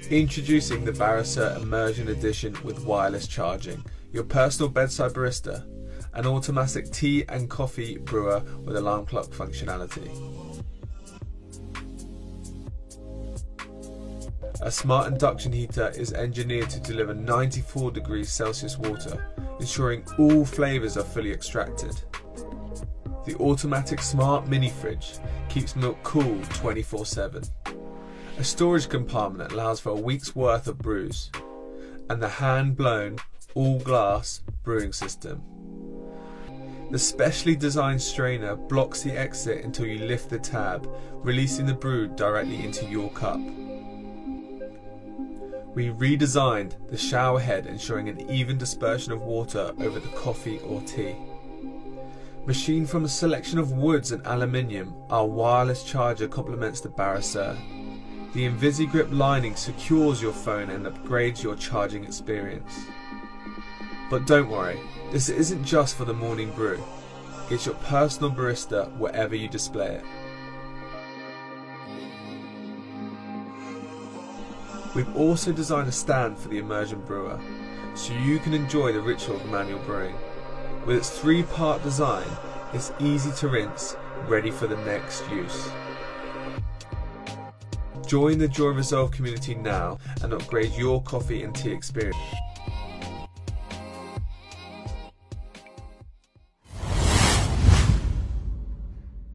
Introducing the Barisieur Immersion Edition with wireless charging, your personal bedside barista, an automatic tea and coffee brewer with alarm clock functionality. A smart induction heater is engineered to deliver 94 degrees Celsius water, ensuring all flavours are fully extracted. The automatic smart mini fridge keeps milk cool 24/7. A storage compartment allows for a week's worth of brews, and the hand-blown, all-glass brewing system. The specially designed strainer blocks the exit until you lift the tab, releasing the brew directly into your cup. We redesigned the shower head, ensuring an even dispersion of water over the coffee or tea. Machined from a selection of woods and aluminium, our wireless charger complements the Barisieur. The InvisiGrip lining secures your phone and upgrades your charging experience. But don't worry, this isn't just for the morning brew. It's your personal barista wherever you display it. We've also designed a stand for the Immersion brewer, so you can enjoy the ritual of manual brewing. With its 3-part design, it's easy to rinse, ready for the next use. Join the Joy Resolve community now and upgrade your coffee and tea experience.